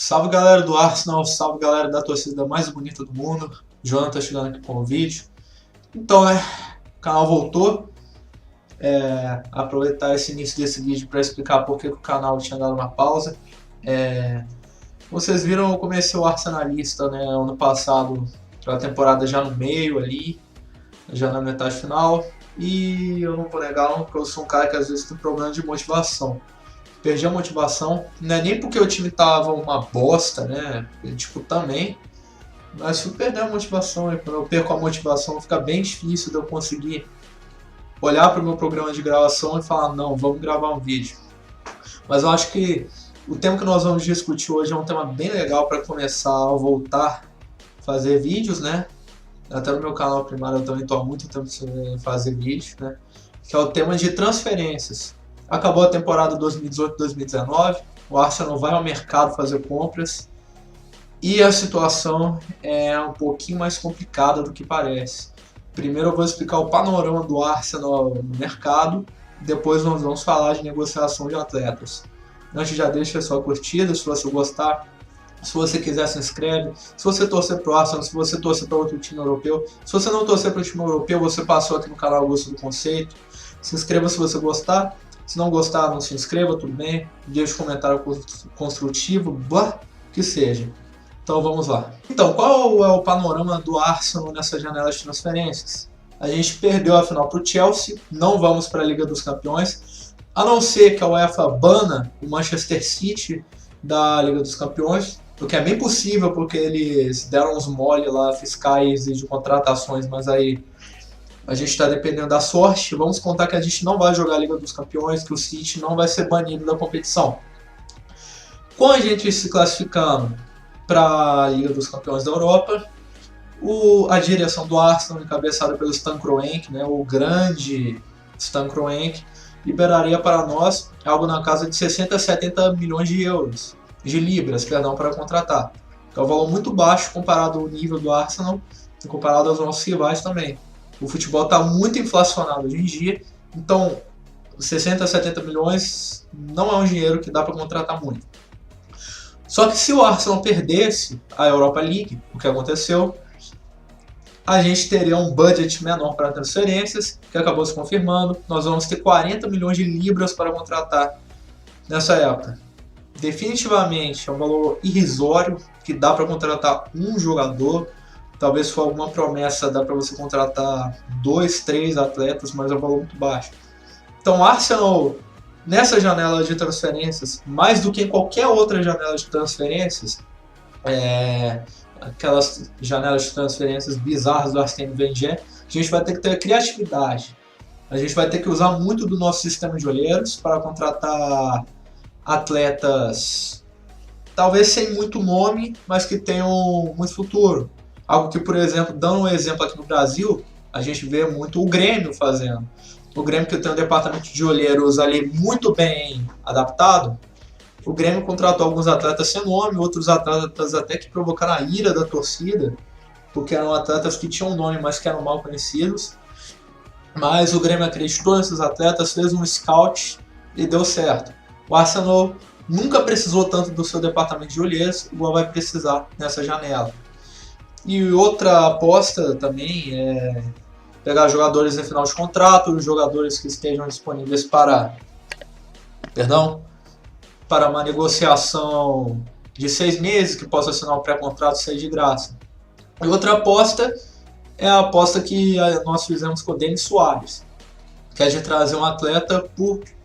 Salve galera do Arsenal, salve galera da torcida mais bonita do mundo. Jonathan chegando aqui com o vídeo. Então, o canal voltou. Aproveitar esse início desse vídeo para explicar por que o canal tinha dado uma pausa. Vocês viram, eu comecei o Arsenalista, ano passado, pela temporada já no meio ali, já na metade final. E eu não vou negar não, porque eu sou um cara que às vezes tem problema de motivação. Perdi a motivação, não é nem porque o time tava uma bosta, também, mas fui perder a motivação, e quando eu perco a motivação fica bem difícil de eu conseguir olhar para o meu programa de gravação e falar, não, vamos gravar um vídeo. Mas eu acho que o tema que nós vamos discutir hoje é um tema bem legal para começar a voltar a fazer vídeos, Até no meu canal primário eu também estou há muito tempo sem fazer vídeo, Que é o tema de transferências. Acabou a temporada 2018-2019, o Arsenal vai ao mercado fazer compras e a situação é um pouquinho mais complicada do que parece. Primeiro eu vou explicar o panorama do Arsenal no mercado, depois nós vamos falar de negociação de atletas. Antes já deixa a sua curtida, se você gostar, se você quiser se inscreve, se você torcer para o Arsenal, se você torcer para outro time europeu, se você não torcer para o time europeu, você passou aqui no canal Gosto do Conceito, se inscreva se você gostar. Se não gostar, não se inscreva, tudo bem. Deixe um comentário construtivo, que seja. Então vamos lá. Então, qual é o panorama do Arsenal nessa janela de transferências? A gente perdeu a final para o Chelsea, não vamos para a Liga dos Campeões, a não ser que a UEFA bana o Manchester City da Liga dos Campeões, o que é bem possível porque eles deram uns mole lá fiscais e de contratações, mas aí a gente está dependendo da sorte. Vamos contar que a gente não vai jogar a Liga dos Campeões, que o City não vai ser banido da competição. Com a gente se classificando para a Liga dos Campeões da Europa, a direção do Arsenal, encabeçada pelo Stan Kroenke, o grande Stan Kroenke, liberaria para nós algo na casa de 60 a 70 milhões de libras, para contratar. É um valor muito baixo comparado ao nível do Arsenal e comparado aos nossos rivais também. O futebol está muito inflacionado hoje em dia, então 60 a 70 milhões não é um dinheiro que dá para contratar muito. Só que se o Arsenal perdesse a Europa League, o que aconteceu, a gente teria um budget menor para transferências, que acabou se confirmando. Nós vamos ter 40 milhões de libras para contratar nessa época. Definitivamente é um valor irrisório, que dá para contratar um jogador. Talvez se for alguma promessa, dá para você contratar 2, 3 atletas, mas é um valor muito baixo. Então o Arsenal, nessa janela de transferências, mais do que em qualquer outra janela de transferências, aquelas janelas de transferências bizarras do Arsène Wenger, a gente vai ter que ter criatividade. A gente vai ter que usar muito do nosso sistema de olheiros para contratar atletas, talvez sem muito nome, mas que tenham muito futuro. Algo que, por exemplo, dando um exemplo aqui no Brasil, a gente vê muito o Grêmio fazendo. O Grêmio, que tem um departamento de olheiros ali muito bem adaptado, o Grêmio contratou alguns atletas sem nome, outros atletas até que provocaram a ira da torcida, porque eram atletas que tinham nome, mas que eram mal conhecidos. Mas o Grêmio acreditou nesses atletas, fez um scout e deu certo. O Arsenal nunca precisou tanto do seu departamento de olheiros, igual vai precisar nessa janela. E outra aposta também é pegar jogadores em final de contrato, jogadores que estejam disponíveis para uma negociação de 6 meses, que possa assinar um pré-contrato e sair de graça. E outra aposta é a aposta que nós fizemos com o Denis Suárez, que é de trazer um atleta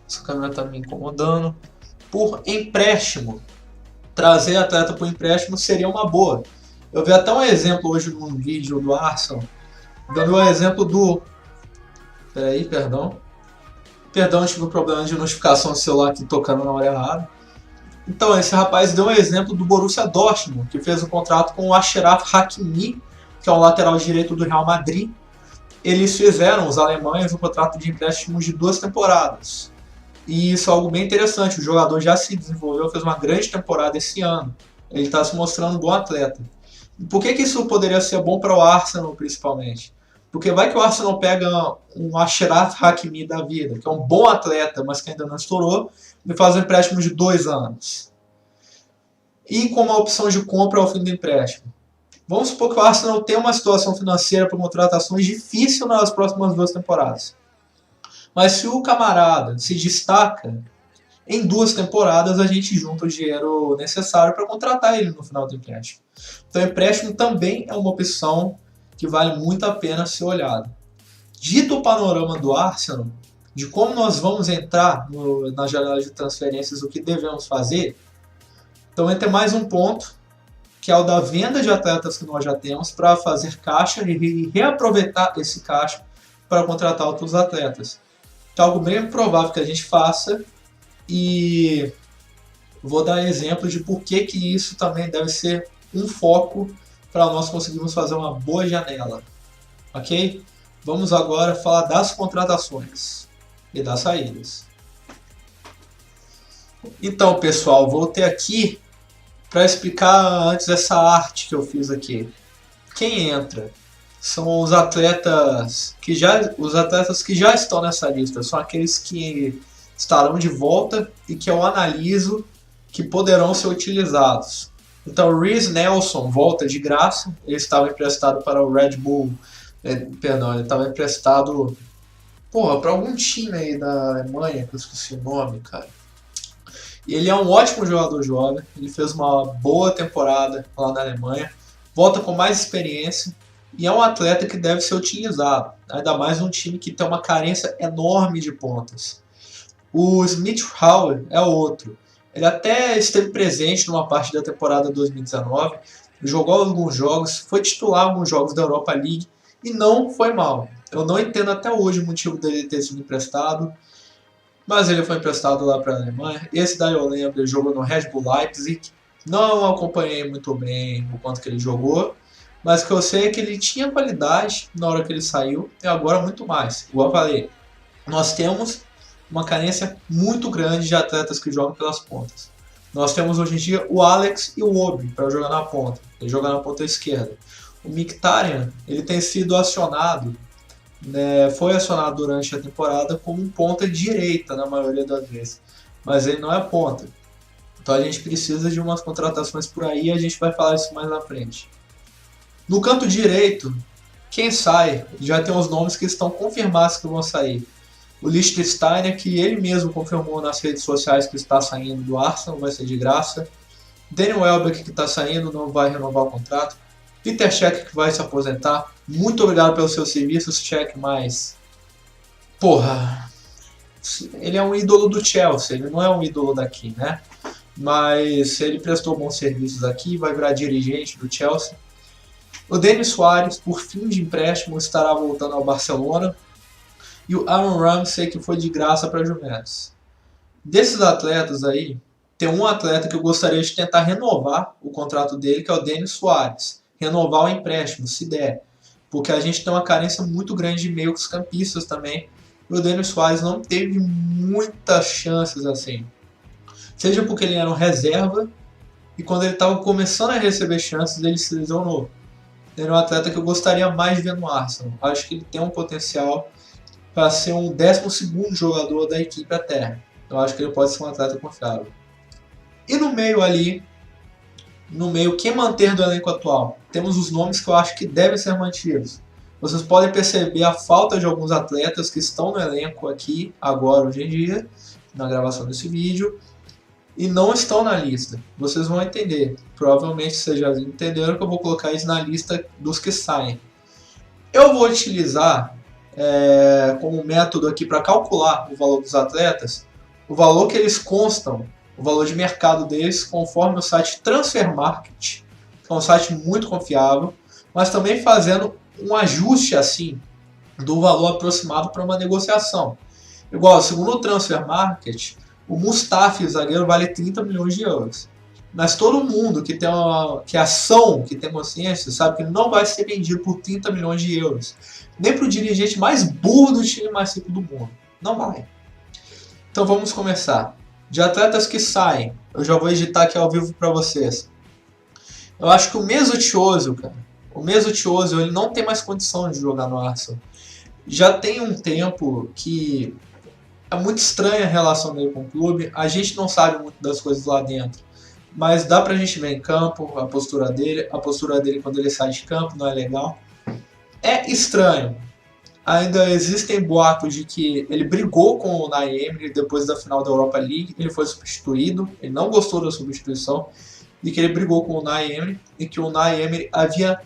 essa câmera está me incomodando, por empréstimo. Trazer atleta por empréstimo seria uma boa. Eu vi até um exemplo hoje num vídeo do Arsenal, dando o exemplo do... Perdão, tive um problema de notificação do celular aqui tocando na hora errada. Então, esse rapaz deu um exemplo do Borussia Dortmund, que fez um contrato com o Achraf Hakimi, que é o lateral direito do Real Madrid. Eles fizeram, os alemães, um contrato de empréstimo de 2 temporadas. E isso é algo bem interessante, o jogador já se desenvolveu, fez uma grande temporada esse ano. Ele está se mostrando um bom atleta. Por que isso poderia ser bom para o Arsenal, principalmente? Porque vai que o Arsenal pega um Achraf Hakimi da vida, que é um bom atleta, mas que ainda não estourou, e faz um empréstimo de 2 anos. e com uma opção de compra ao fim do empréstimo. Vamos supor que o Arsenal tem uma situação financeira para contratações difícil nas próximas 2 temporadas. Mas se o camarada se destaca, em 2 temporadas a gente junta o dinheiro necessário para contratar ele no final do empréstimo. Então o empréstimo também é uma opção que vale muito a pena ser olhado. Dito o panorama do Arsenal, de como nós vamos entrar na janela de transferências, o que devemos fazer, então entra mais um ponto, que é o da venda de atletas que nós já temos para fazer caixa e reaproveitar esse caixa para contratar outros atletas. É algo bem provável que a gente faça e vou dar exemplo de por que isso também deve ser um foco para nós conseguirmos fazer uma boa janela. Ok? Vamos agora falar das contratações e das saídas. Então, pessoal, voltei aqui para explicar antes essa arte que eu fiz aqui. Quem entra são os atletas que já estão nessa lista, são aqueles que estarão de volta e que eu analiso que poderão ser utilizados. Então, o Reiss Nelson volta de graça, ele estava emprestado para o Red Bull, ele estava emprestado para algum time aí da Alemanha, que eu esqueci o nome, cara. E ele é um ótimo jogador jovem, ele fez uma boa temporada lá na Alemanha, volta com mais experiência e é um atleta que deve ser utilizado, ainda mais num time que tem uma carência enorme de pontas. O Smith Rowe é outro. Ele até esteve presente numa parte da temporada 2019, jogou alguns jogos, foi titular em alguns jogos da Europa League e não foi mal. Eu não entendo até hoje o motivo dele ter sido emprestado, mas ele foi emprestado lá para a Alemanha. Esse daí eu lembro, ele jogou no Red Bull Leipzig. Não acompanhei muito bem o quanto que ele jogou, mas o que eu sei é que ele tinha qualidade na hora que ele saiu e agora muito mais. Igual eu falei, nós temos uma carência muito grande de atletas que jogam pelas pontas. Nós temos hoje em dia o Alex e o Obi para jogar na ponta. Ele joga na ponta esquerda. O Mkhitaryan, ele tem sido acionado, foi acionado durante a temporada como um ponta direita na maioria das vezes, mas ele não é ponta. Então a gente precisa de umas contratações por aí e a gente vai falar isso mais na frente. No canto direito, quem sai, já tem os nomes que estão confirmados que vão sair. O Lichtsteiner, que ele mesmo confirmou nas redes sociais que está saindo do Arsenal, vai ser de graça. Daniel Welbeck, que está saindo, não vai renovar o contrato. Peter Cech, que vai se aposentar. Muito obrigado pelos seus serviços, Cech, mas... ele é um ídolo do Chelsea, ele não é um ídolo daqui, né? Mas ele prestou bons serviços aqui, vai virar dirigente do Chelsea. O Denis Suárez, por fim de empréstimo, estará voltando ao Barcelona. E o Aaron Ramsey, que foi de graça para a Juventus. Desses atletas aí, tem um atleta que eu gostaria de tentar renovar o contrato dele, que é o Denis Suárez. Renovar o empréstimo, se der. Porque a gente tem uma carência muito grande de meios-campistas também. E o Denis Suárez não teve muitas chances assim. Seja porque ele era um reserva, e quando ele estava começando a receber chances, ele se lesionou. Ele é um atleta que eu gostaria mais de ver no Arsenal. Acho que ele tem um potencial para ser um 12º jogador da equipe até. Eu acho que ele pode ser um atleta confiável. E no meio ali, quem manter do elenco atual? Temos os nomes que eu acho que devem ser mantidos. Vocês podem perceber a falta de alguns atletas que estão no elenco aqui, agora, hoje em dia, na gravação desse vídeo, e não estão na lista. Vocês vão entender. Provavelmente vocês já entenderam que eu vou colocar isso na lista dos que saem. Eu vou utilizar como método aqui para calcular o valor dos atletas, o valor que eles constam, o valor de mercado deles, conforme o site Transfermarkt, que é um site muito confiável, mas também fazendo um ajuste assim do valor aproximado para uma negociação. Igual, segundo o Transfermarkt, o Mustafi, o zagueiro, vale 30 milhões de euros. Mas todo mundo que tem que tem consciência, sabe que ele não vai ser vendido por 30 milhões de euros. Nem para o dirigente mais burro do time mais rico do mundo. Não vai. Então vamos começar. De atletas que saem, eu já vou editar aqui ao vivo para vocês. Eu acho que o Mesut Ozil, cara, ele não tem mais condição de jogar no Arsenal. Já tem um tempo que é muito estranha a relação dele com o clube. A gente não sabe muito das coisas lá dentro. mas dá pra gente ver em campo a postura dele quando ele sai de campo não é legal. É estranho. Ainda existem boatos de que ele brigou com o Unai Emery depois da final da Europa League, ele foi substituído, ele não gostou da substituição, e que ele brigou com o Unai Emery, e que o Unai Emery havia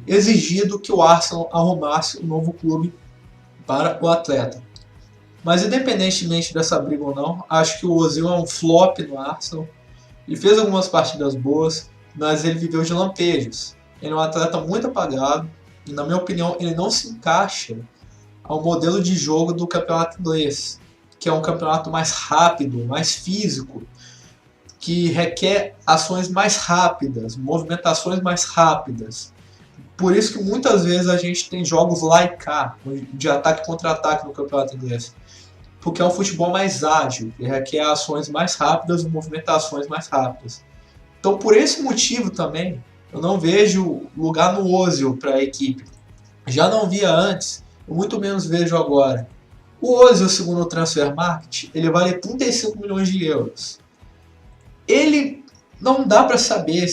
exigido que o Arsenal arrumasse um novo clube para o atleta. Mas independentemente dessa briga ou não, acho que o Ozil é um flop no Arsenal. Ele fez algumas partidas boas, mas ele viveu de lampejos. Ele é um atleta muito apagado, e na minha opinião ele não se encaixa ao modelo de jogo do campeonato inglês, que é um campeonato mais rápido, mais físico, que requer ações mais rápidas, movimentações mais rápidas. Por isso que muitas vezes a gente tem jogos lá e cá, de ataque contra ataque no campeonato inglês. Porque é um futebol mais ágil, que requer ações mais rápidas e movimentações mais rápidas. Então, por esse motivo também, eu não vejo lugar no Ozil para a equipe. Já não via antes, eu muito menos vejo agora. O Ozil, segundo o Transfermarkt, ele vale 35 milhões de euros. Ele não dá para saber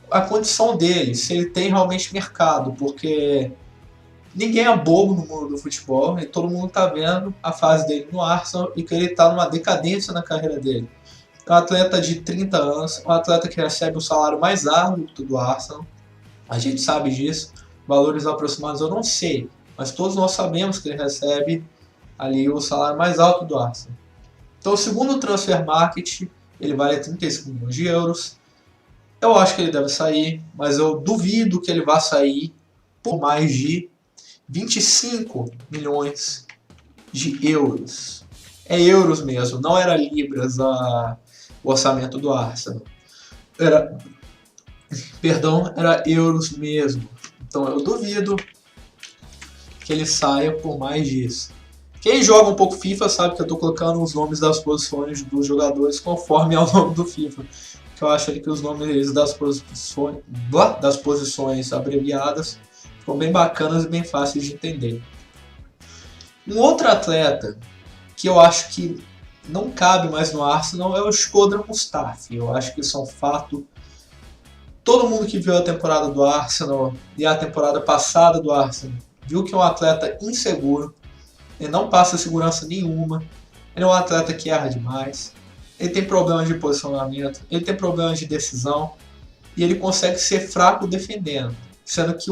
a condição dele, se ele tem realmente mercado, porque ninguém é bobo no mundo do futebol e todo mundo está vendo a fase dele no Arsenal e que ele está numa decadência na carreira dele. É um atleta de 30 anos, um atleta que recebe o salário mais alto do Arsenal, a gente sabe disso, valores aproximados eu não sei, mas todos nós sabemos que ele recebe ali o salário mais alto do Arsenal. Então, segundo o Transfermarkt, ele vale 35 milhões de euros. Eu acho que ele deve sair, mas eu duvido que ele vá sair por mais de 25 milhões de euros. É euros mesmo, não era libras o orçamento do Arsenal. Era euros mesmo. Então eu duvido que ele saia por mais disso. Quem joga um pouco FIFA sabe que eu estou colocando os nomes das posições dos jogadores conforme é o nome do FIFA. Que eu acho que os nomes das posições abreviadas ficam bem bacanas e bem fáceis de entender. Um outro atleta que eu acho que não cabe mais no Arsenal é o Shkodran Mustafi. Eu acho que isso é um fato. Todo mundo que viu a temporada do Arsenal e a temporada passada do Arsenal viu que é um atleta inseguro. Ele não passa segurança nenhuma. Ele é um atleta que erra demais. Ele tem problemas de posicionamento. Ele tem problemas de decisão. E ele consegue ser fraco defendendo. Sendo que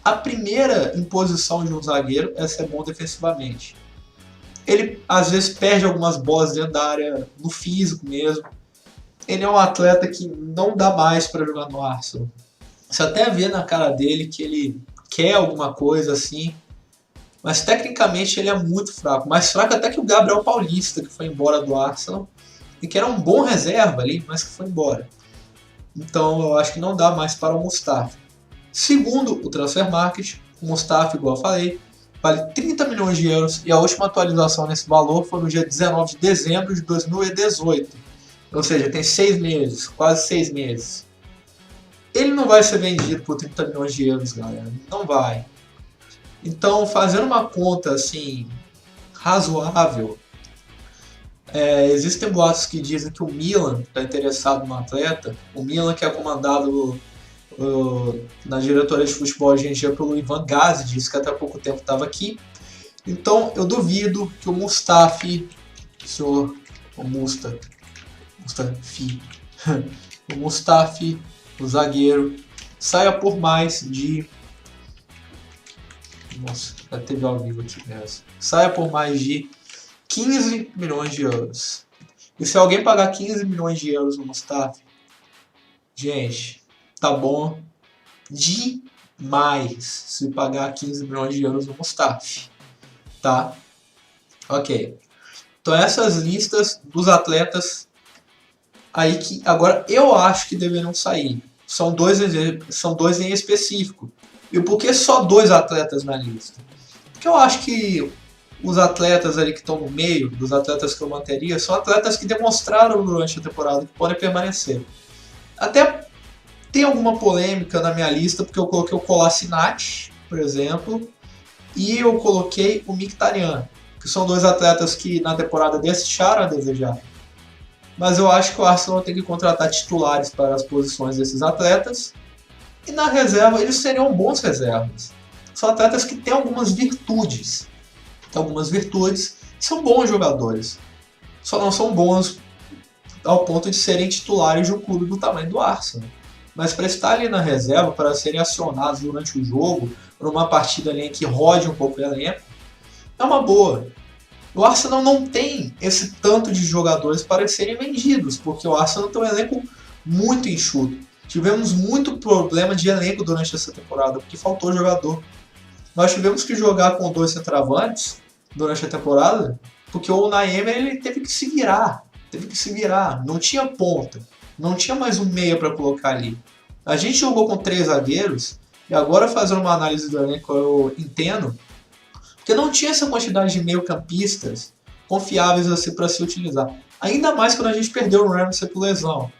a primeira imposição de um zagueiro é ser bom defensivamente. Ele às vezes perde algumas bolas dentro da área, no físico mesmo. Ele é um atleta que não dá mais para jogar no Arsenal. Você até vê na cara dele que ele quer alguma coisa assim. Mas tecnicamente ele é muito fraco. Mais fraco até que o Gabriel Paulista, que foi embora do Arsenal. E que era um bom reserva ali, mas que foi embora. Então eu acho que não dá mais para o Mustafi. Segundo o Transfermarkt, o Mustafi, igual eu falei, vale 30 milhões de euros. E a última atualização nesse valor foi no dia 19 de dezembro de 2018. Ou seja, tem 6 meses, quase 6 meses. Ele não vai ser vendido por 30 milhões de euros, galera. Não vai. Então, fazendo uma conta assim razoável, existem boatos que dizem que o Milan está interessado no atleta. O Milan, que é comandado na diretoria de futebol hoje em dia pelo Ivan Gazidis, que até há pouco tempo estava aqui. Então, eu duvido que o Mustafi, o zagueiro, saia por mais de... Nossa, já teve ao vivo aqui mesmo. Saia por mais de 15 milhões de euros. E se alguém pagar 15 milhões de euros no Mustafi, gente, tá bom demais se pagar 15 milhões de euros no Mustafi. Tá? Ok. Então essas listas dos atletas aí que agora eu acho que deveriam sair. São dois em específico. E por que só 2 atletas na lista? Porque eu acho que os atletas ali que estão no meio, dos atletas que eu manteria, são atletas que demonstraram durante a temporada que podem permanecer. Até tem alguma polêmica na minha lista, porque eu coloquei o Kolasinac, por exemplo, e eu coloquei o Mkhitaryan, que são 2 atletas que na temporada deixaram a desejar. Mas eu acho que o Arsenal tem que contratar titulares para as posições desses atletas. E na reserva, eles seriam bons reservas. São atletas que têm algumas virtudes. Tem algumas virtudes, são bons jogadores. Só não são bons ao ponto de serem titulares de um clube do tamanho do Arsenal. Mas para estar ali na reserva, para serem acionados durante o jogo, numa partida ali em que rode um pouco o elenco, é uma boa. O Arsenal não tem esse tanto de jogadores para serem vendidos, porque o Arsenal tem um elenco muito enxuto. Tivemos muito problema de elenco durante essa temporada, porque faltou jogador. Nós tivemos que jogar com 2 centroavantes durante a temporada, porque o Unai Emery ele teve que se virar. Não tinha ponta. Não tinha mais um meia para colocar ali. A gente jogou com 3 zagueiros, e agora fazendo uma análise do elenco eu entendo, porque não tinha essa quantidade de meio-campistas confiáveis assim para se utilizar. Ainda mais quando a gente perdeu o Ramsey por lesão.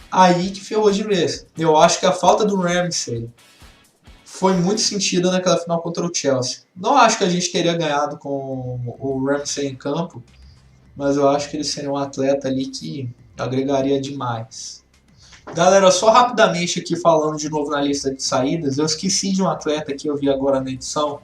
Aí que ferrou de vez. Eu acho que a falta do Ramsey foi muito sentida naquela final contra o Chelsea. Não acho que a gente teria ganhado com o Ramsey em campo, mas eu acho que ele seria um atleta ali que agregaria demais. Galera, só rapidamente aqui falando de novo na lista de saídas, eu esqueci de um atleta que eu vi agora na edição,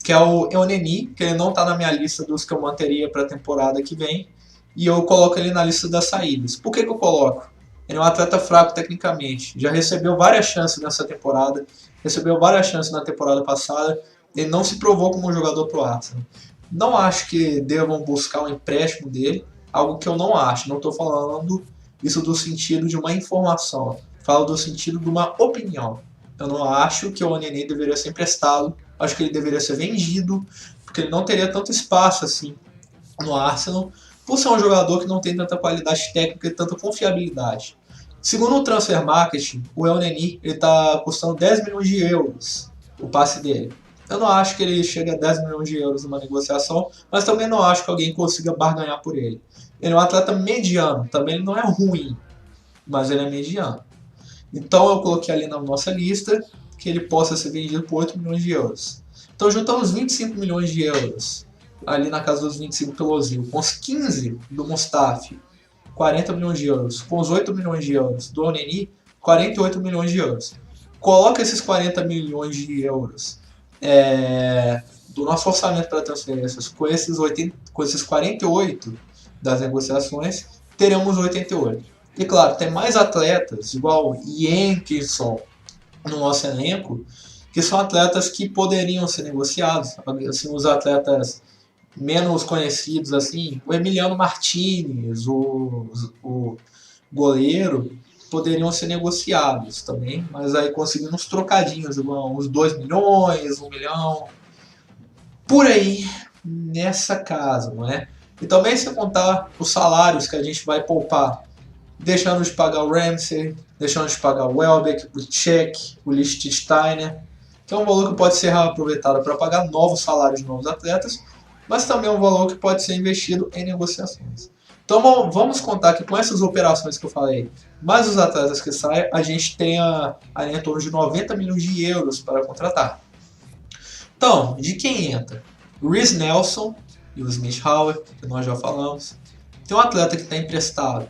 que é o Elneny, que ele não está na minha lista dos que eu manteria para a temporada que vem, e eu coloco ele na lista das saídas. Por que eu coloco? Ele é um atleta fraco tecnicamente, já recebeu várias chances nessa temporada, recebeu várias chances na temporada passada, ele não se provou como um jogador pro Arsenal. Não acho que devam buscar um empréstimo dele, algo que eu não acho, não estou falando isso do sentido de uma informação, falo do sentido de uma opinião. Eu não acho que o Elneny deveria ser emprestado, acho que ele deveria ser vendido, porque ele não teria tanto espaço assim no Arsenal, por ser um jogador que não tem tanta qualidade técnica e tanta confiabilidade. Segundo o Transfer Market, o Elneny está custando 10 milhões de euros o passe dele. Eu não acho que ele chegue a 10 milhões de euros numa negociação, mas também não acho que alguém consiga barganhar por ele. Ele é um atleta mediano, também ele não é ruim, mas ele é mediano. Então eu coloquei ali na nossa lista que ele possa ser vendido por 8 milhões de euros. Então juntamos 25 milhões de euros, ali na casa dos 25 pelo Ozil, com os 15 do Mustafi, 40 milhões de euros, com os 8 milhões de euros do Elneny, 48 milhões de euros. Coloca esses 40 milhões de euros do nosso orçamento para transferências com esses 48 das negociações, teremos 88. E claro, tem mais atletas, igual Jenkinson no nosso elenco, que são atletas que poderiam ser negociados. Assim, os atletas menos conhecidos, assim, o Emiliano Martinez, o goleiro, poderiam ser negociados também, mas aí conseguindo uns trocadinhos, uns 2 milhões, 1 milhão, por aí, nessa casa, não é? E também se contar os salários que a gente vai poupar, deixando de pagar o Ramsey, deixando de pagar o Welbeck, o Cech, o Lichtsteiner, que é um valor que pode ser reaproveitado para pagar novos salários de novos atletas, mas também é um valor que pode ser investido em negociações. Então vamos contar que com essas operações que eu falei, mais os atletas que saem, a gente tem em torno de 90 milhões de euros para contratar. Então, de quem entra? O Reece Nelson e o Smith Rowe, que nós já falamos. Tem um atleta que está emprestado,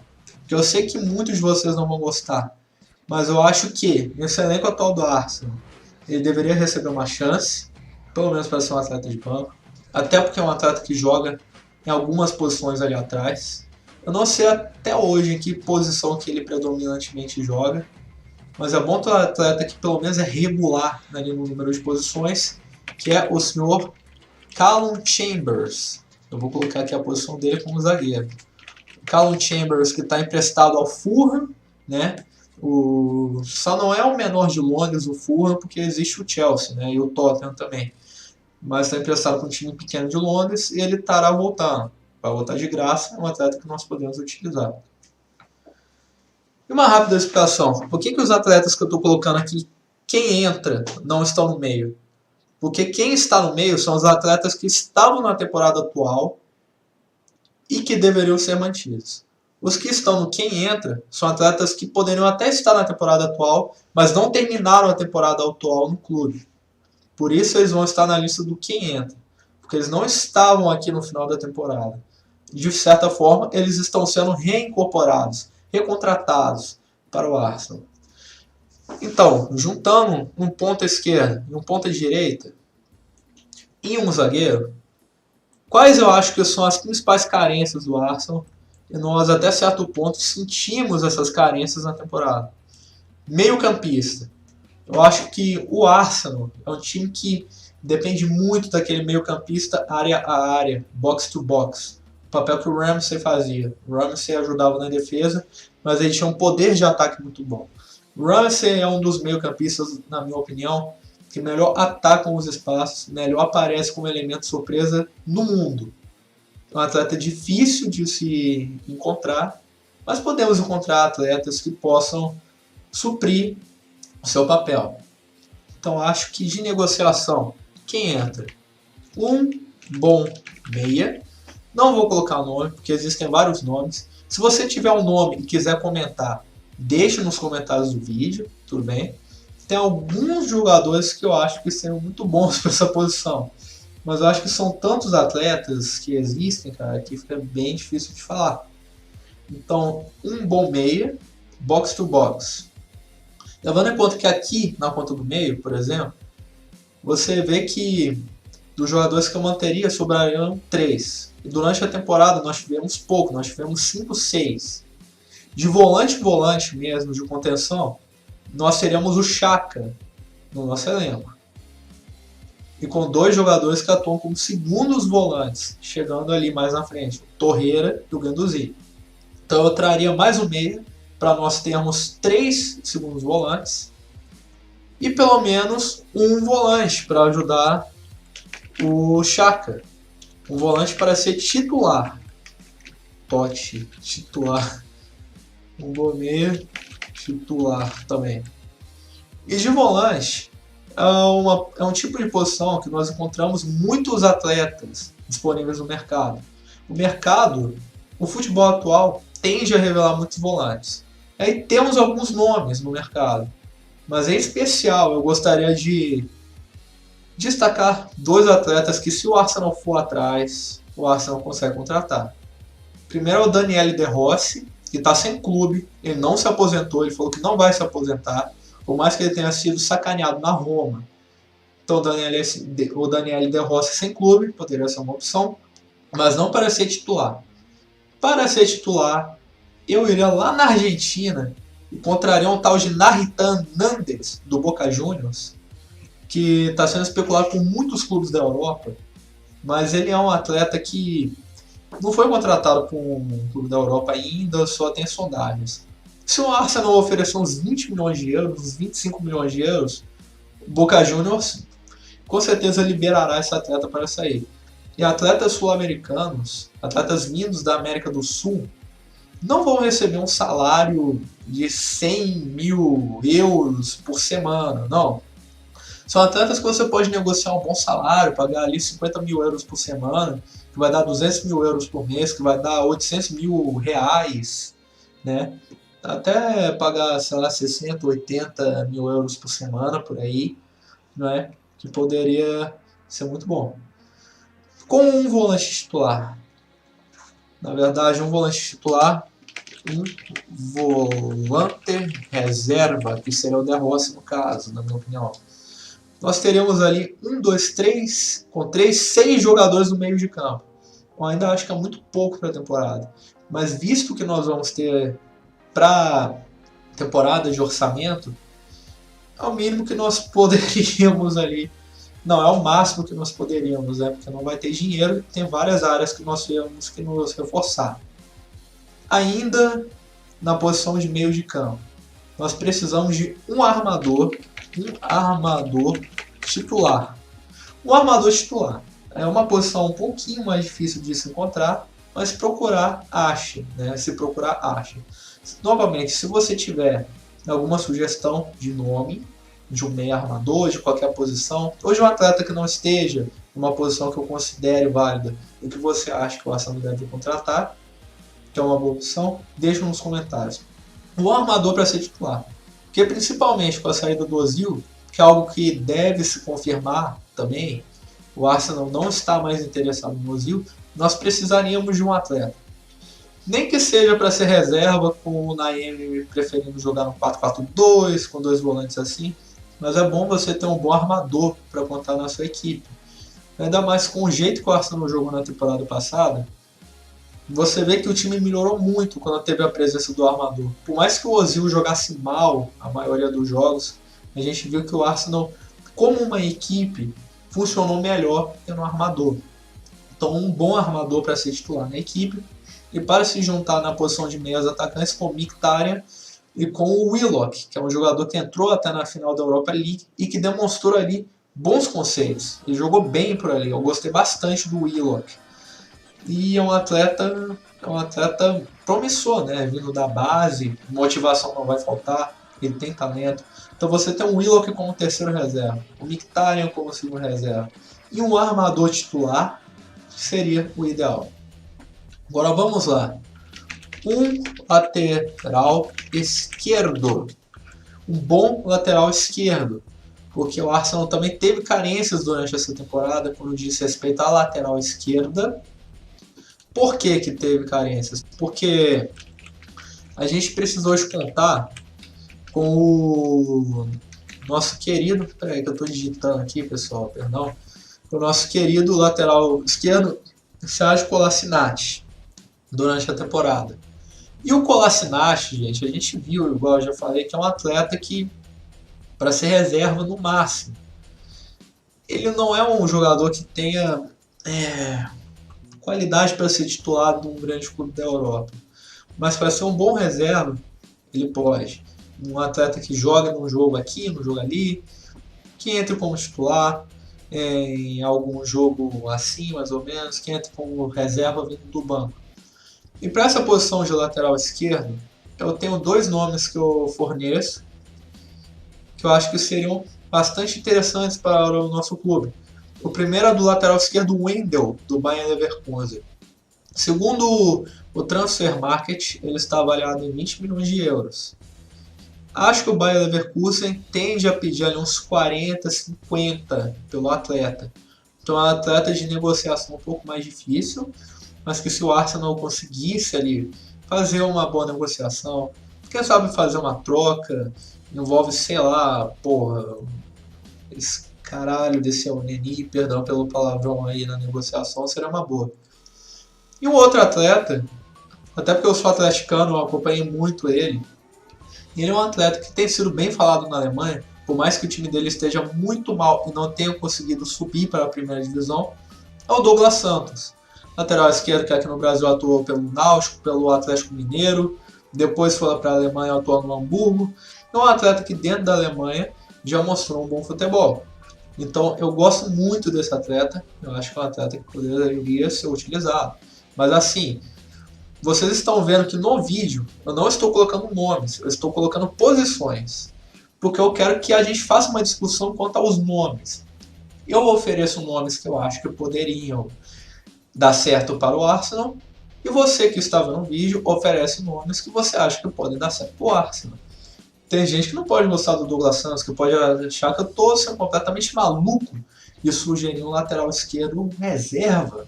que eu sei que muitos de vocês não vão gostar, mas eu acho que nesse elenco atual do Arsenal, ele deveria receber uma chance, pelo menos para ser um atleta de banco, até porque é um atleta que joga em algumas posições ali atrás. Eu não sei até hoje em que posição que ele predominantemente joga, mas é bom ter um atleta que pelo menos é regular ali no número de posições, que é o senhor Callum Chambers. Eu vou colocar aqui a posição dele como zagueiro. Callum Chambers, que está emprestado ao Fulham, né? Só não é o menor de Londres, o Fulham, porque existe o Chelsea, né? E o Tottenham também. Mas está emprestado para um time pequeno de Londres e ele estará voltando. Vai voltar de graça, é um atleta que nós podemos utilizar. E uma rápida explicação. Por que os atletas que eu estou colocando aqui, quem entra, não estão no meio? Porque quem está no meio são os atletas que estavam na temporada atual e que deveriam ser mantidos. Os que estão no quem entra são atletas que poderiam até estar na temporada atual, mas não terminaram a temporada atual no clube. Por isso eles vão estar na lista do quem entra, porque eles não estavam aqui no final da temporada. de certa forma, eles estão sendo reincorporados, recontratados para o Arsenal. Então, juntando um ponta esquerda e um ponta direita e um zagueiro, quais eu acho que são as principais carências do Arsenal? E nós, até certo ponto, sentimos essas carências na temporada. Meio-campista. Eu acho que o Arsenal é um time que depende muito daquele meio-campista área a área, box to box. O papel que o Ramsey fazia. O Ramsey ajudava na defesa, mas ele tinha um poder de ataque muito bom. O Ramsey é um dos meio-campistas, na minha opinião, que melhor atacam os espaços, melhor aparece como elemento surpresa no mundo. É um atleta difícil de se encontrar, mas podemos encontrar atletas que possam suprir o seu papel. Então acho que de negociação, quem entra? Um bom meia. Não vou colocar o nome, porque existem vários nomes. Se você tiver um nome e quiser comentar, deixe nos comentários do vídeo, tudo bem? Tem alguns jogadores que eu acho que seriam muito bons para essa posição. Mas eu acho que são tantos atletas que existem, cara, que fica bem difícil de falar. Então, um bom meia, box to box. Levando em conta que aqui, na conta do meio, por exemplo, você vê que dos jogadores que eu manteria, sobrariam 3. E durante a temporada nós tivemos pouco, nós tivemos 5, 6. De volante mesmo, de contenção, nós teríamos o Xhaka no nosso elenco. E com 2 jogadores que atuam como segundos volantes, chegando ali mais na frente, o Torreira e o Guendouzi. Então eu traria mais um meia, para nós termos 3 segundos volantes, e pelo menos um volante para ajudar o Xhaka. Um volante para ser titular. Totti, titular. Um bom meia, titular também. E de volante, é um tipo de posição que nós encontramos muitos atletas disponíveis no mercado. O futebol atual tende a revelar muitos volantes. Aí temos alguns nomes no mercado, mas em especial eu gostaria de destacar 2 atletas que, se o Arsenal for atrás, o Arsenal consegue contratar. Primeiro é o Daniele De Rossi, que está sem clube, ele não se aposentou, ele falou que não vai se aposentar, por mais que ele tenha sido sacaneado na Roma. Então o Daniele De Rossi sem clube poderia ser uma opção, mas não para ser titular. Para ser titular, eu iria lá na Argentina e encontraria um tal de Narritan Nandes, do Boca Juniors, que está sendo especulado por muitos clubes da Europa, mas ele é um atleta que não foi contratado por um clube da Europa ainda, só tem sondagens. Se o Arsenal oferecer uns 20 milhões de euros, uns 25 milhões de euros, o Boca Juniors com certeza liberará esse atleta para sair. E atletas sul-americanos, atletas vindos da América do Sul, não vão receber um salário de 100 mil euros por semana, não. São atletas que você pode negociar um bom salário, pagar ali 50 mil euros por semana, que vai dar 200 mil euros por mês, que vai dar 800 mil reais, né? Até pagar, sei lá, 60, 80 mil euros por semana, por aí, né? Que poderia ser muito bom. Com um volante titular, na verdade, um volante titular, um volante reserva, que seria o De Rossi no caso, na minha opinião. Nós teríamos ali 1, 2, 3, com 3, 6 jogadores no meio de campo. Eu ainda acho que é muito pouco para a temporada. Mas visto que nós vamos ter para temporada de orçamento, é o mínimo que nós poderíamos ali. Não, é o máximo que nós poderíamos, né? Porque não vai ter dinheiro, tem várias áreas que nós temos que nos reforçar. Ainda na posição de meio de campo, nós precisamos de um armador titular. Um armador titular é uma posição um pouquinho mais difícil de se encontrar, mas procurar, ache, né? Se procurar, ache. Novamente, se você tiver alguma sugestão de nome, de um meio armador, de qualquer posição, ou de um atleta que não esteja em uma posição que eu considere válida, e que você acha que o Arsenal deve contratar, que é uma boa opção, deixa nos comentários. O armador para ser titular, porque principalmente com a saída do Ozil, que é algo que deve se confirmar também, o Arsenal não está mais interessado no Ozil, nós precisaríamos de um atleta. Nem que seja para ser reserva, com o Naemi preferindo jogar no 4-4-2, com 2 volantes assim. Mas é bom você ter um bom armador para contar na sua equipe. Ainda mais com o jeito que o Arsenal jogou na temporada passada, você vê que o time melhorou muito quando teve a presença do armador. Por mais que o Ozil jogasse mal a maioria dos jogos, a gente viu que o Arsenal, como uma equipe, funcionou melhor tendo um armador. Então, um bom armador para ser titular na equipe e para se juntar na posição de meias atacantes com o Mkhitaryan e com o Willock, que é um jogador que entrou até na final da Europa League e que demonstrou ali bons conceitos. Ele jogou bem por ali, eu gostei bastante do Willock. E é um atleta promissor, né? Vindo da base, motivação não vai faltar, ele tem talento. Então você tem o Willock como terceiro reserva, o Mkhitaryan como segundo reserva e um armador titular seria o ideal. Agora vamos lá. Um lateral esquerdo. Um bom lateral esquerdo. Porque o Arsenal também teve carências durante essa temporada quando diz respeito à lateral esquerda. Por que teve carências? Porque a gente precisou de contar com o nosso querido... Peraí que eu estou digitando aqui, pessoal, perdão. O nosso querido lateral esquerdo, Sérgio Kolasinac, durante a temporada. E o Kolasinac, gente, a gente viu, igual eu já falei, que é um atleta que, para ser reserva no máximo, ele não é um jogador que tenha qualidade para ser titular de um grande clube da Europa. Mas para ser um bom reserva, ele pode. Um atleta que joga num jogo aqui, num jogo ali, que entre como titular, em algum jogo assim, mais ou menos, que entra como reserva vindo do banco. E para essa posição de lateral esquerdo, eu tenho 2 nomes que eu forneço, que eu acho que seriam bastante interessantes para o nosso clube. O primeiro é do lateral esquerdo Wendel, do Bayer Leverkusen. Segundo o Transfer Market, ele está avaliado em 20 milhões de euros. Acho que o Bayer Leverkusen tende a pedir ali uns 40, 50 pelo atleta. Então é um atleta de negociação um pouco mais difícil, mas que se o Arsenal conseguisse ali fazer uma boa negociação, quem sabe fazer uma troca, envolve, sei lá, esse caralho desse Neni, perdão pelo palavrão aí na negociação, seria uma boa. E um outro atleta, até porque eu sou atleticano, eu acompanhei muito ele, e ele é um atleta que tem sido bem falado na Alemanha, por mais que o time dele esteja muito mal e não tenha conseguido subir para a primeira divisão, é o Douglas Santos. Lateral esquerdo que aqui no Brasil atuou pelo Náutico, pelo Atlético Mineiro, depois foi para a Alemanha e atuou no Hamburgo. É um atleta que dentro da Alemanha já mostrou um bom futebol. Então eu gosto muito desse atleta, eu acho que é um atleta que poderia ser utilizado. Mas assim, vocês estão vendo que no vídeo eu não estou colocando nomes, eu estou colocando posições. Porque eu quero que a gente faça uma discussão quanto aos nomes. Eu ofereço nomes que eu acho que poderiam dar certo para o Arsenal. E você que está vendo o vídeo oferece nomes que você acha que podem dar certo para o Arsenal. Tem gente que não pode gostar do Douglas Santos, que pode achar que eu estou sendo completamente maluco e sugerir um lateral esquerdo reserva.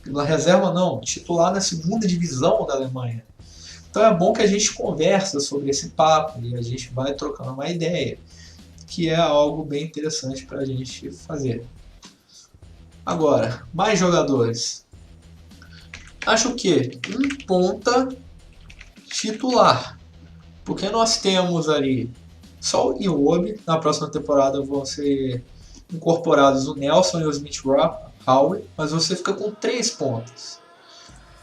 Na reserva não, titular na segunda divisão da Alemanha. Então é bom que a gente conversa sobre esse papo e a gente vai trocando uma ideia, que é algo bem interessante para a gente fazer. Agora, mais jogadores. Acho que um ponta titular. Porque nós temos ali só o Iwobi, na próxima temporada vão ser incorporados o Nelson e o Smith Rowe, mas você fica com 3 pontas.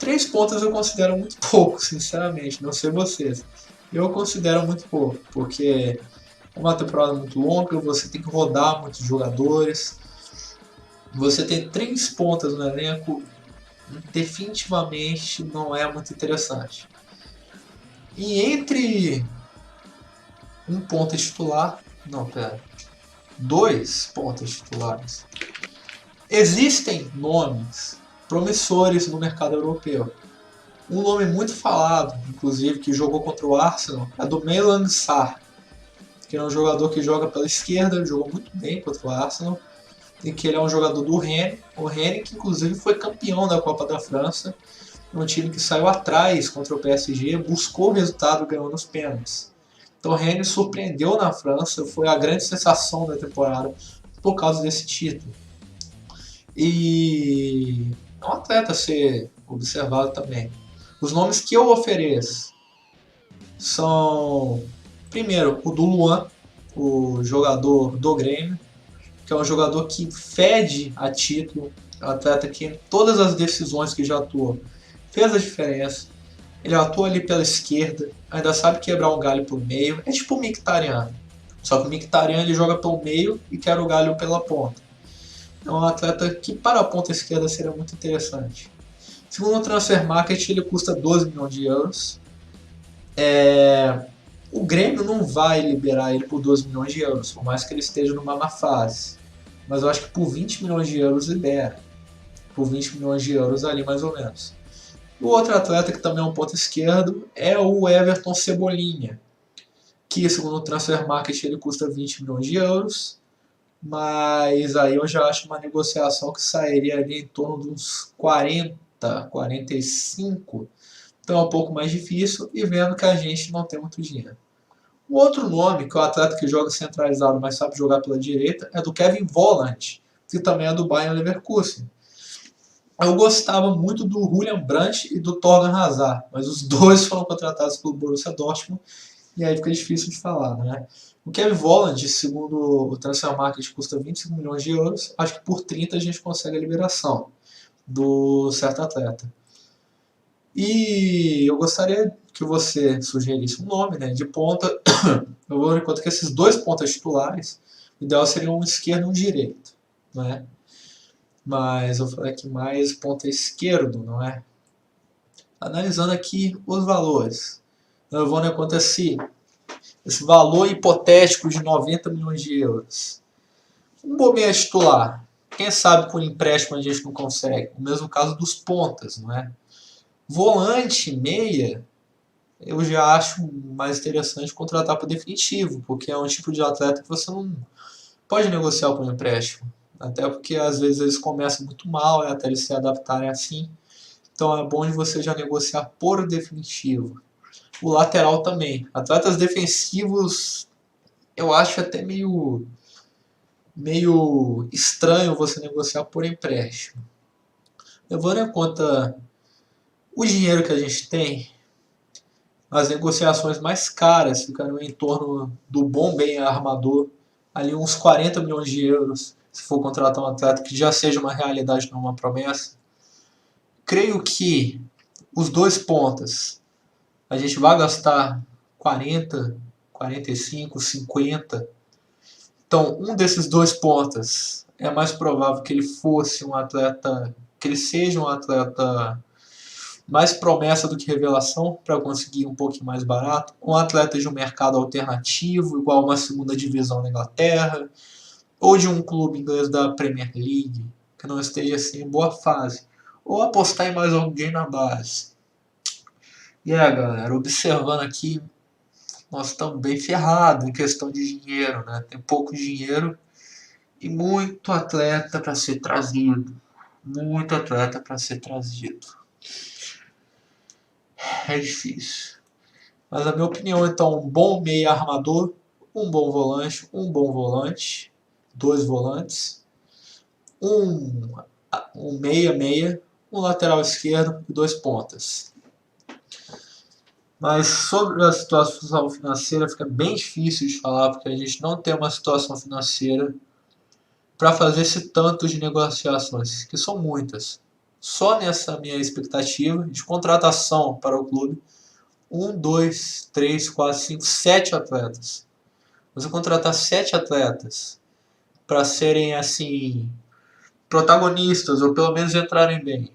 3 pontas eu considero muito pouco, sinceramente, não sei vocês. Eu considero muito pouco, porque é uma temporada muito longa, você tem que rodar muitos jogadores. Você tem 3 pontas no elenco, definitivamente não é muito interessante. E entre um ponta titular, 2 pontas titulares, existem nomes promissores no mercado europeu. Um nome muito falado, inclusive, que jogou contra o Arsenal, é do Malang Sarr, que é um jogador que joga pela esquerda, jogou muito bem contra o Arsenal. e que ele é um jogador do Rennes, o Rennes que inclusive foi campeão da Copa da França, um time que saiu atrás contra o PSG, buscou o resultado, ganhou nos pênaltis. Então o Rennes surpreendeu na França, foi a grande sensação da temporada por causa desse título. E é um atleta a ser observado também. Os nomes que eu ofereço são, primeiro, o do Luan, o jogador do Grêmio, que é um jogador que fede a título, é um atleta que em todas as decisões que já atuou fez a diferença. Ele atua ali pela esquerda, ainda sabe quebrar um galho por meio, é tipo o Mkhitaryan. Só que o Mkhitaryan ele joga pelo meio e quer o galho pela ponta. É um atleta que para a ponta esquerda seria muito interessante. Segundo o Transfer Market, ele custa 12 milhões de euros. O Grêmio não vai liberar ele por 12 milhões de euros, por mais que ele esteja numa má fase. Mas eu acho que por 20 milhões de euros libera. Por 20 milhões de euros ali, mais ou menos. O outro atleta que também é um ponto esquerdo é o Everton Cebolinha, que segundo o Transfer Market ele custa 20 milhões de euros. Mas aí eu já acho uma negociação que sairia ali em torno de uns 40, 45. Então é um pouco mais difícil e vendo que a gente não tem muito dinheiro. O outro nome, que é o atleta que joga centralizado, mas sabe jogar pela direita, é do Kevin Volland, que também é do Bayern Leverkusen. Eu gostava muito do Julian Brandt e do Torgan Hazard, mas os dois foram contratados pelo Borussia Dortmund e aí fica difícil de falar, né? O Kevin Volland, segundo o Transfer Market, custa 25 milhões de euros. Acho que por 30 a gente consegue a liberação do certo atleta. E eu gostaria que você sugerisse um nome, né, de ponta. Eu vou dar conta que esses dois pontas titulares, o ideal seria um esquerdo e um direito, né? Mas eu falei aqui mais ponta esquerdo, não é? Analisando aqui os valores, eu vou dar conta esse valor hipotético de 90 milhões de euros. Um bombeiro titular, quem sabe com empréstimo a gente não consegue. O mesmo caso dos pontas, não é? Volante, meia, eu já acho mais interessante contratar por definitivo, porque é um tipo de atleta que você não pode negociar por empréstimo. Até porque às vezes eles começam muito mal, até eles se adaptarem assim. Então é bom de você já negociar por definitivo. O lateral também. Atletas defensivos, eu acho até meio estranho você negociar por empréstimo. Levando em conta o dinheiro que a gente tem, as negociações mais caras ficariam em torno do bom bem armador, ali uns 40 milhões de euros, se for contratar um atleta que já seja uma realidade, não uma promessa. Creio que os dois pontas, a gente vai gastar 40, 45, 50. Então, um desses dois pontas é mais provável que ele fosse um atleta, que ele seja um atleta mais promessa do que revelação para conseguir um pouquinho mais barato. Um atleta de um mercado alternativo, igual uma segunda divisão na Inglaterra, ou de um clube inglês da Premier League, que não esteja assim em boa fase. Ou apostar em mais alguém na base. E aí, galera, observando aqui, nós estamos bem ferrados em questão de dinheiro, né? Tem pouco dinheiro e muito atleta para ser trazido. Muito atleta para ser trazido. É difícil. Mas a minha opinião, então, um bom meia armador, um bom volante, dois volantes, um, um meia, um lateral esquerdo e dois pontas. Mas sobre a situação financeira fica bem difícil de falar, porque a gente não tem uma situação financeira para fazer esse tanto de negociações, que são muitas. Só nessa minha expectativa de contratação para o clube, 1, 2, 3, 4, 5, 7 atletas. Você contratar 7 atletas para serem assim protagonistas ou pelo menos entrarem bem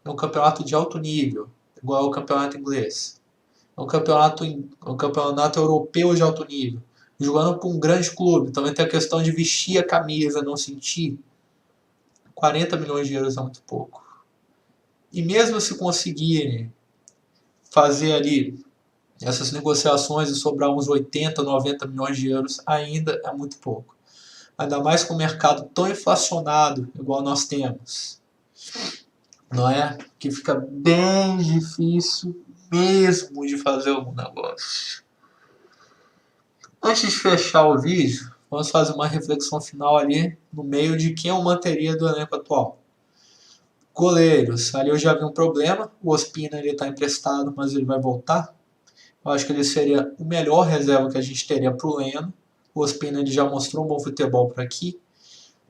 num campeonato de alto nível, igual ao campeonato inglês, um campeonato europeu de alto nível, jogando para um grande clube, também tem a questão de vestir a camisa, não sentir. 40 milhões de euros é muito pouco. E mesmo se conseguirem fazer ali essas negociações e sobrar uns 80, 90 milhões de euros, ainda é muito pouco. Ainda mais com o mercado tão inflacionado, igual nós temos. Não é? Que fica bem difícil mesmo de fazer algum negócio. Antes de fechar o vídeo, vamos fazer uma reflexão final ali no meio de quem eu manteria do elenco atual. Goleiros, ali eu já vi um problema. O Ospina ele está emprestado, mas ele vai voltar. Eu acho que ele seria o melhor reserva que a gente teria para o Leno. O Ospina ele já mostrou um bom futebol por aqui.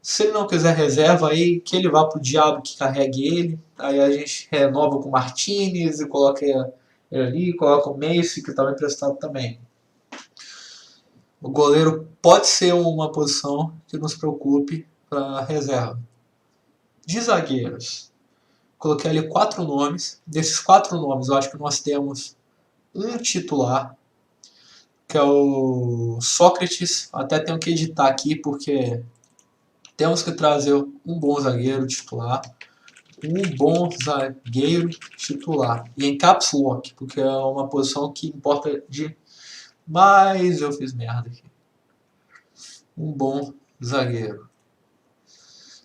Se ele não quiser reserva, aí que ele vá pro diabo que carregue ele. Aí a gente renova com o Martinez e coloca ele ali, coloca o Messi, que estava emprestado também. O goleiro pode ser uma posição que nos preocupe para reserva. De zagueiros, coloquei ali 4 nomes. Desses 4 nomes, eu acho que nós temos um titular, que é o Sócrates. Até tenho que editar aqui, porque temos que trazer um bom zagueiro titular. Um bom zagueiro titular. E em caps lock, porque é uma posição que importa de... Mas eu fiz merda aqui. Um bom zagueiro.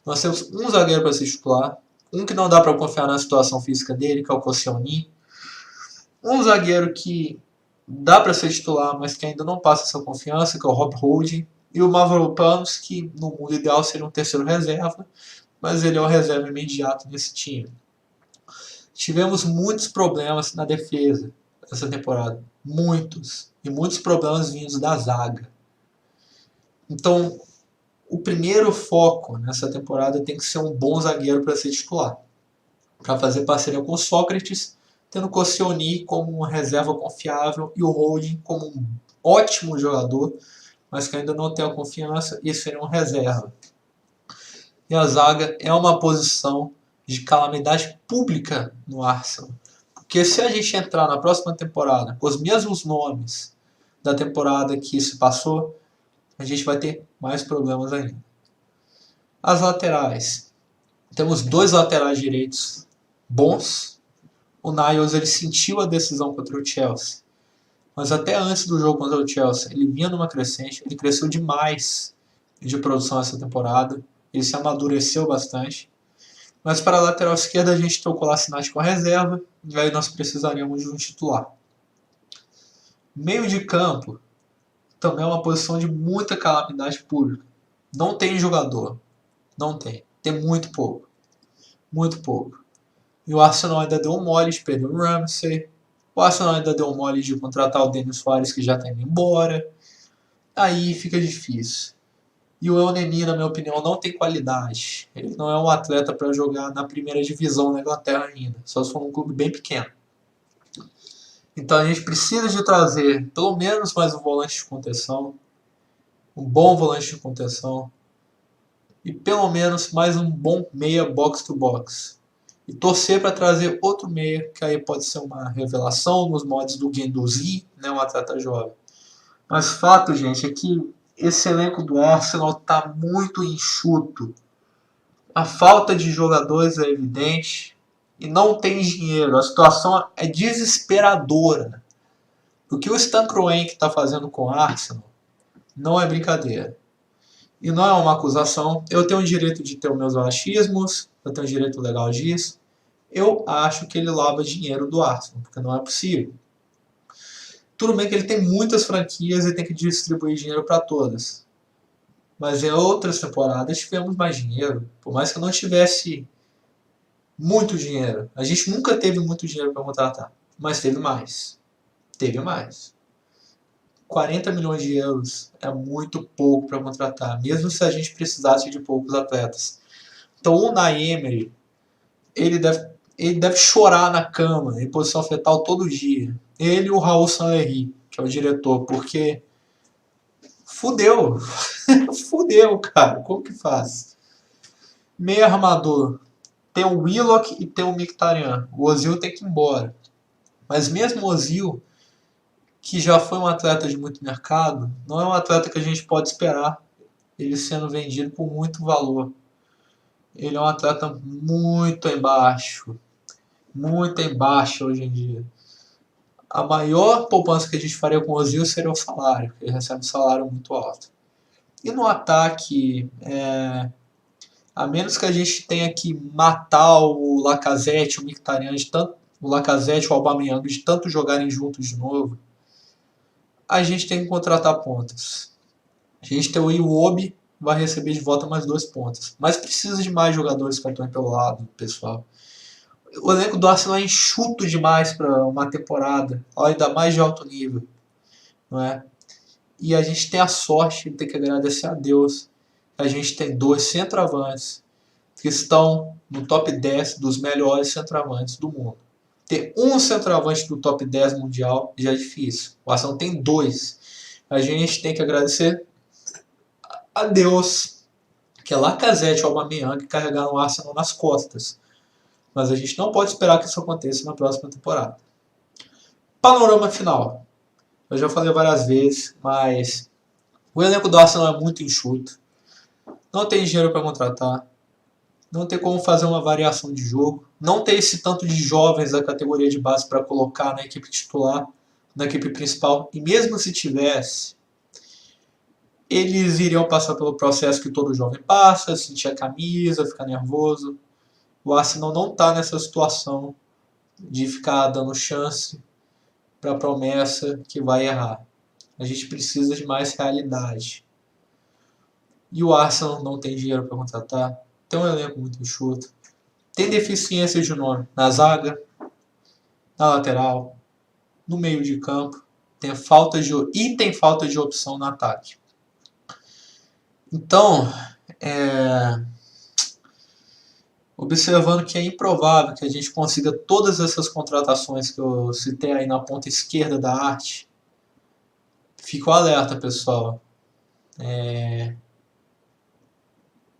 Nós temos um zagueiro para ser titular. Um que não dá para confiar na situação física dele, que é o Koscielny. Um zagueiro que dá para ser titular, mas que ainda não passa essa confiança, que é o Rob Holding. E o Mavropanos, que no mundo ideal seria um terceiro reserva, mas ele é o reserva imediato nesse time. Tivemos muitos problemas na defesa essa temporada. Muitos. E muitos problemas vindos da zaga. Então, o primeiro foco nessa temporada tem que ser um bom zagueiro para ser titular. Para fazer parceria com o Sócrates, tendo o Koscielny como uma reserva confiável e o Holding como um ótimo jogador, mas que ainda não tem a confiança e seria um reserva. E a zaga é uma posição de calamidade pública no Arsenal. Porque se a gente entrar na próxima temporada com os mesmos nomes da temporada que se passou, a gente vai ter mais problemas ainda. As laterais. Temos 2 laterais direitos bons. O Niles ele sentiu a decisão contra o Chelsea. Mas até antes do jogo contra o Chelsea, ele vinha numa crescente. Ele cresceu demais de produção essa temporada. Ele se amadureceu bastante. Mas para a lateral esquerda a gente tem o Kolasinac com a reserva. E aí nós precisaríamos de um titular. Meio de campo também é uma posição de muita calamidade pública. Não tem jogador. Não tem. Tem muito pouco. Muito pouco. E o Arsenal ainda deu um mole de perder o Ramsey. O Arsenal ainda deu um mole de contratar o Denis Suárez, que já está indo embora. Aí fica difícil. E o Elneny, na minha opinião, não tem qualidade. Ele não é um atleta para jogar na primeira divisão da Inglaterra ainda. Só se for num clube bem pequeno. Então a gente precisa de trazer pelo menos mais um volante de contenção. Um bom volante de contenção. E pelo menos mais um bom meia box-to-box. E torcer para trazer outro meia, que aí pode ser uma revelação nos mods do Guendouzi, né, um atleta jovem. Mas fato, gente, é que esse elenco do Arsenal está muito enxuto. A falta de jogadores é evidente e não tem dinheiro. A situação é desesperadora. O que o Stan Kroenke está fazendo com o Arsenal não é brincadeira. E não é uma acusação. Eu tenho o direito de ter os meus achismos, eu tenho o direito legal disso. Eu acho que ele lava dinheiro do Arsenal, porque não é possível. Tudo bem que ele tem muitas franquias e tem que distribuir dinheiro para todas. Mas em outras temporadas tivemos mais dinheiro. Por mais que eu não tivesse muito dinheiro. A gente nunca teve muito dinheiro para contratar. Mas teve mais. Teve mais. 40 milhões de euros é muito pouco para contratar. Mesmo se a gente precisasse de poucos atletas. Então o Unai Emery, ele deve chorar na cama, em posição fetal todo dia. Ele e o Raul Sanllery, que é o diretor, porque fudeu. Fudeu, cara. Como que faz? Meio armador. Tem o Willock e tem o Mkhitaryan. O Ozil tem que ir embora. Mas mesmo o Ozil, que já foi um atleta de muito mercado, não é um atleta que a gente pode esperar ele sendo vendido por muito valor. Ele é um atleta muito embaixo. Muito embaixo hoje em dia. A maior poupança que a gente faria com o Ozil seria o salário, porque ele recebe um salário muito alto. E no ataque, a menos que a gente tenha que matar o Lacazette, o Mkhitaryan, o Lacazette, o Aubameyang, de tanto jogarem juntos de novo, a gente tem que contratar pontas. A gente tem o Iwobi, vai receber de volta mais 2 pontas. Mas precisa de mais jogadores que atuem pelo lado, pessoal. O elenco do Arsenal é enxuto demais para uma temporada, ainda mais de alto nível, não é? E a gente tem a sorte de ter que agradecer a Deus. A gente tem 2 centroavantes que estão no top 10 dos melhores centroavantes do mundo. Ter um centroavante do top 10 mundial já é difícil. O Arsenal tem 2. A gente tem que agradecer a Deus que é Lacazette e Aubameyang carregaram o Arsenal nas costas. Mas a gente não pode esperar que isso aconteça na próxima temporada. Panorama final. Eu já falei várias vezes, mas o elenco do Arsenal é muito enxuto. Não tem dinheiro para contratar. Não tem como fazer uma variação de jogo. Não tem esse tanto de jovens da categoria de base para colocar na equipe titular, na equipe principal. E mesmo se tivesse, eles iriam passar pelo processo que todo jovem passa, sentir a camisa, ficar nervoso. O Arsenal não está nessa situação de ficar dando chance para a promessa que vai errar. A gente precisa de mais realidade. E o Arsenal não tem dinheiro para contratar. Tem um elenco muito enxuto. Tem deficiência de nome na zaga, na lateral, no meio de campo. Tem falta de opção no ataque. Então, observando que é improvável que a gente consiga todas essas contratações que eu citei aí na ponta esquerda da arte, fico alerta, pessoal.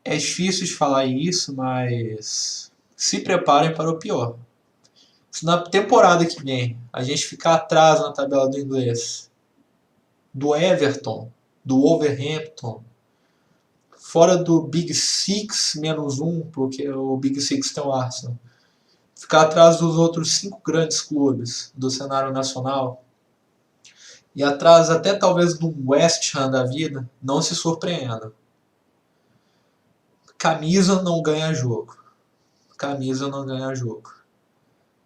É difícil de falar isso, mas se preparem para o pior. Se na temporada que vem a gente ficar atrás na tabela do inglês, do Everton, do Wolverhampton, fora do Big Six menos 1, porque o Big Six tem o Arsenal, ficar atrás dos outros 5 grandes clubes do cenário nacional, e atrás até talvez do West Ham da vida, não se surpreenda. Camisa não ganha jogo. Camisa não ganha jogo.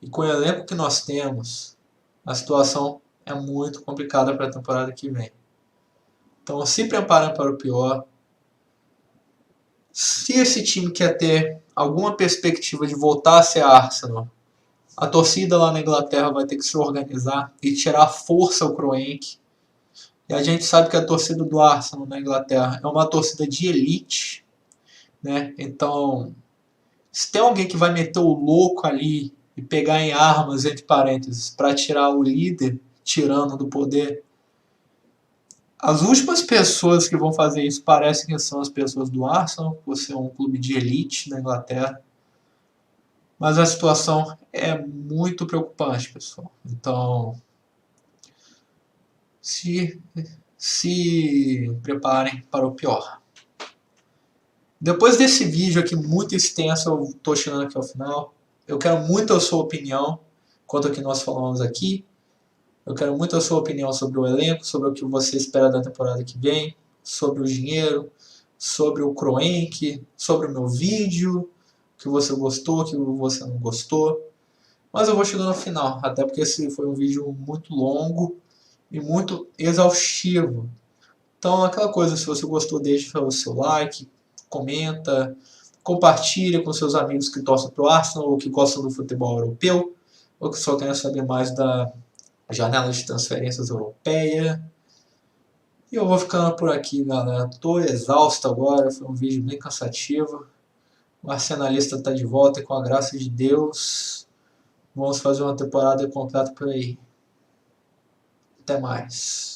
E com o elenco que nós temos, a situação é muito complicada para a temporada que vem. Então se preparem para o pior. Se esse time quer ter alguma perspectiva de voltar a ser Arsenal, a torcida lá na Inglaterra vai ter que se organizar e tirar a força ao Kroenke. E a gente sabe que a torcida do Arsenal na Inglaterra é uma torcida de elite, né? Então, se tem alguém que vai meter o louco ali e pegar em armas, entre parênteses, para tirar o líder, tirando do poder, as últimas pessoas que vão fazer isso parecem que são as pessoas do Arsenal, por ser um clube de elite na Inglaterra. Mas a situação é muito preocupante, pessoal. Então, se preparem para o pior. Depois desse vídeo aqui muito extenso, eu estou chegando aqui ao final. Eu quero muito a sua opinião quanto ao que nós falamos aqui. Eu quero muito a sua opinião sobre o elenco, sobre o que você espera da temporada que vem, sobre o dinheiro, sobre o Kroenke, sobre o meu vídeo, que você gostou, que você não gostou. Mas eu vou chegando ao final, até porque esse foi um vídeo muito longo e muito exaustivo. Então, aquela coisa, se você gostou, deixa o seu like, comenta, compartilha com seus amigos que torcem para o Arsenal ou que gostam do futebol europeu, ou que só querem saber mais da janela de transferências europeia. E eu vou ficando por aqui, galera. Tô exausto agora, foi um vídeo bem cansativo. O Arsenalista tá de volta e com a graça de Deus, vamos fazer uma temporada completa por aí. Até mais.